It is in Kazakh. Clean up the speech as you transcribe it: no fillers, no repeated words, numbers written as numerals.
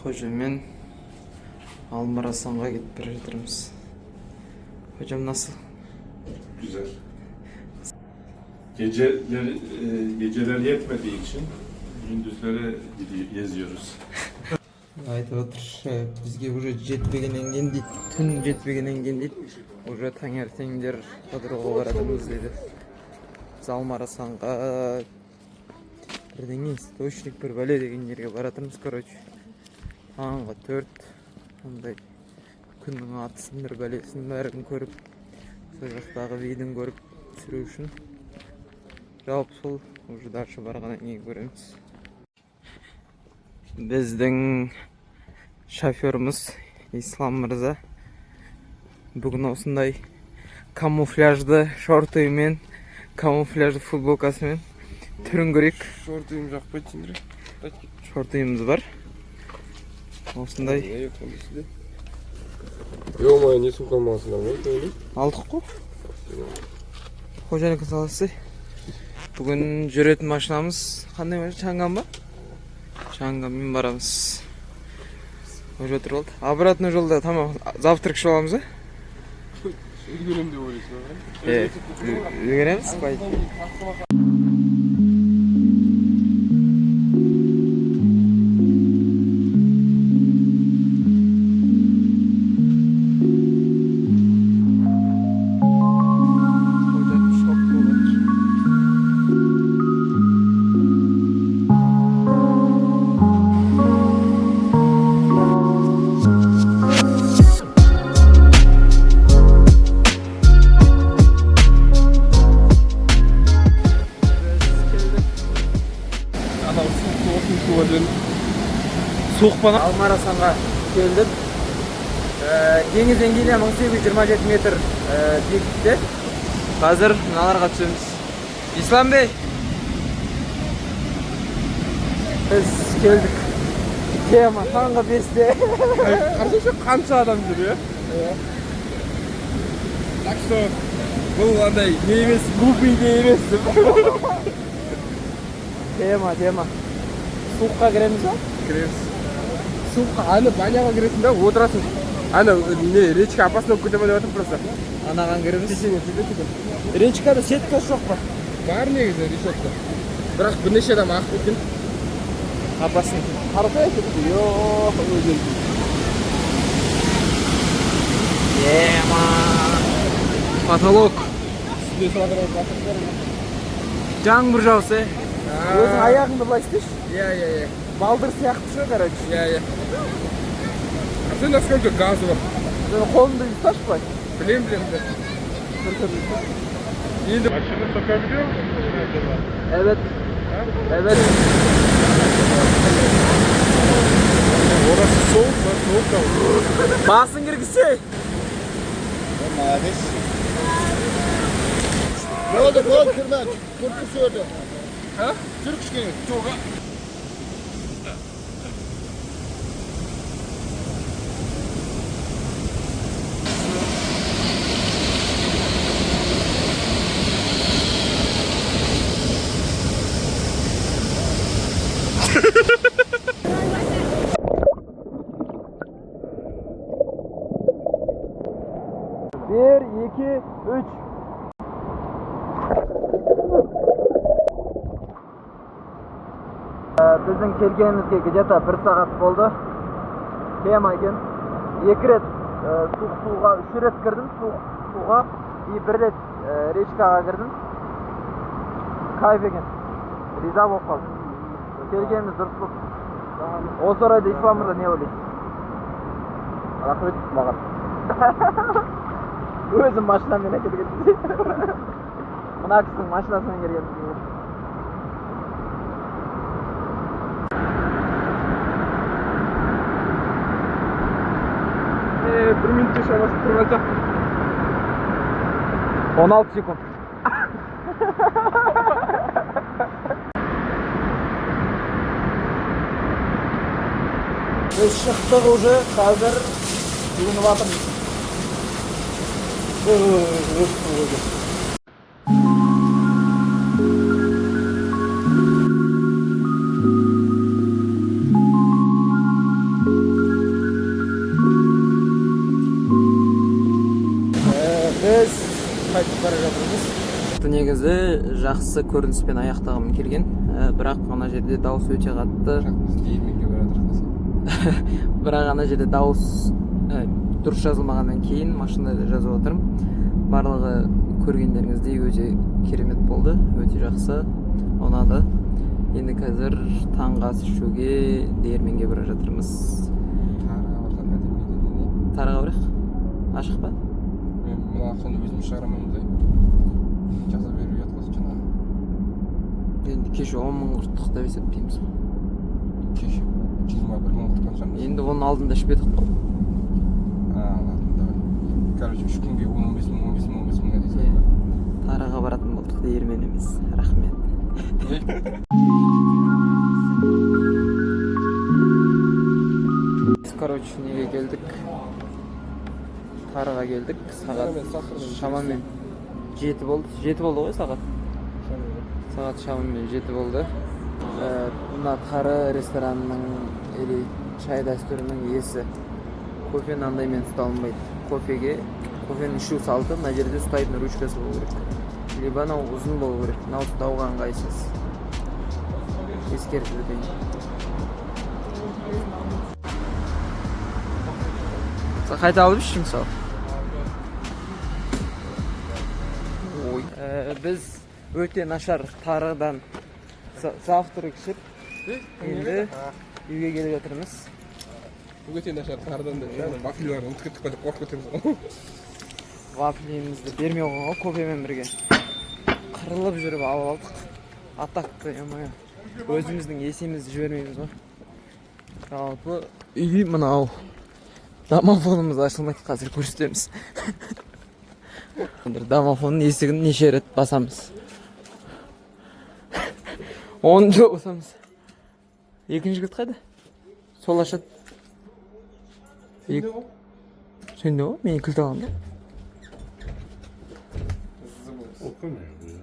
Hocamın Almarasan'a gidip biridirimiz. Hocam nasıl? Güzel. Geceler yetmediği için gündüzlere geziyoruz. Aytып отур, бизге уже жетпегенен кийин дейт, түн жетпегенен кийин дейт, уже таңертеңдер кыдырууга баратынбыз деди. Биз Алмарасанга бирдеңе источник бир бале деген жерге баратынбыз, короче. Таңғы 4, андай күннүн атысын бир балесин бәрін көрүп, сол жактагы видин көрүп сүрүү үчүн. Жалпы сол уже дальше баргандан кийин көрөбүз. Биздин шоферimiz Ислам Мырза бүгін осындай камуфляжды шортуымен, камуфляжды футболкасымен түрін көрейік. Шортуым жақпайды сендер. Шортуымыз бар. Осындай. Ё-моё, не су қалмағансыңдар ма? Алдық қой. Қожанікі саласы. Бүгін жүретін машинамыз қандай машина? Чанган ба? Чанганмен барамыз. Уже отыр болды. Обратный жолда тамақ завтрак ішіп аламыз, а? Үлгерем деп ойлайсың ба? Үлгереміз, бай. Soğukbana Almarasan'a geldik. Deniz dengeli 1827 metre büyüklükte. Hazır nalarga түсөбүз. İslam Bey. Biz geldik. Tema tаңғы 5'te. Қарасаңшы қанша адам жүр, иә? Так что бұл андай не емес, глупый не емес. Tema. Суыққа кіреміз ба? Кіреміз. Суыққа, аны баняға кіресің да, отырасың. Аны не, речка опасно болып кете ма деп жатыр просто. Анаған кіреміз. Тесене, тесене. Речкада сеткасы жоқ па? Бар негізі решетка. Бірақ бірнеше адам ағып кеткен. Опасно. Қарасайшы, йооо, өзен. Тема. Потолок. Үстінде сұрадырған батырдар. Жаңбыр жауса. Өзің аяғыңды былай істеші. Иә. Балдыр сияқты шы, короче. Иә. А сен насколько газы бар? Sen қолыңды ұсташы былай. Білем. Енді машина сокabiliyor musun? Evet. Orası soğuk da Basın girgisi. Молодец. Ne oldu kol kırdan? Kurtu söyledi. Ha? Türk işkeni. Çok. Bir, iki, üç. Біздің келгенімізге где-то 1 сағат болды. Тема екен. 2 рет суға, 3 рет кірдім суға, и 1 рет речкаға кірдім. Кайф екен. Риза болып қалдым. Келгеніміз дұрыс болды. Осы орайда Ислам Мырза не ойлайсыз? Рахмет маған. Өзім машинамен әкетіп кеттім. Мына кісінің машинасымен келгенбіз. Bir minutta şabası тұрғанша. 16 секунд. Biz шықтық уже, қазір жүрініп жатырмыз. негізі жақсы көрініспен аяқтағым келген. Бірақ ана жерде дауыс өте қатты. Дейірменге баратыр қасым. Бірақ ана жерде дауыс дұрыс жазылмағаннан кейін машинада жазып отырмын. Барлығы көргендеріңіздей өте керемет болды. Өте жақсы. Ұнады. Енді қазір таңғы ас ішуге Диірменге бара жатырмыз. Тарыға барайық. Ашық па? Мен мына ақшаны өзім шығарамын да. Жаза беріп жатқызып жаңағы. Енді кеше 10 мың құрттық деп есептейміз. Кеше 21 мың құртқан шығармыз. Енді оның алдында ішпедік қой. Ладно, давай. Короче, 3 күнге 15 мың дейсің. Тарыға баратын болдық, Диірмен емес. Рахмет. Короче, неге келдік? Тарыға келдік. Сағат шамамен 7 болды. 7 болды ғой сағат? Сағат шамамен 7 болды. Мына Тары ресторанының или чай дәстүрінің иесі. Кофені андаймен ұста алмайды. Кофені ішу салды, мына жерде ұстайтын ручкасы болу керек. Либо анау ұзын болу керек. Мынау ұстауға ыңғайсыз. Ескертіп өтейін. Қайта алып ішші мысалы. Біз өте нашар Тарыдан завтрак ішіп, енді үйге келіп жатырмыз. Өте нашар Тарыдан да вафлиларды ұмытып кеттік қорқып кетеміз. Вафлимізді бермей қойған ғой кофемен бірге. Қырылып жүріп алып алдық. Атақты, өзіміздің есемізді жібермейміз ғой. Жалпы үй мынау. Домофонымыз ашылмайды, қазір көрсетеміз. Домофонның есігін неше рет басамыз. 10 жыл басамыз. Екінші жігіт қайда? Сол ашады. Сенде ғой? Мен кілт аламын да. Okumıyor.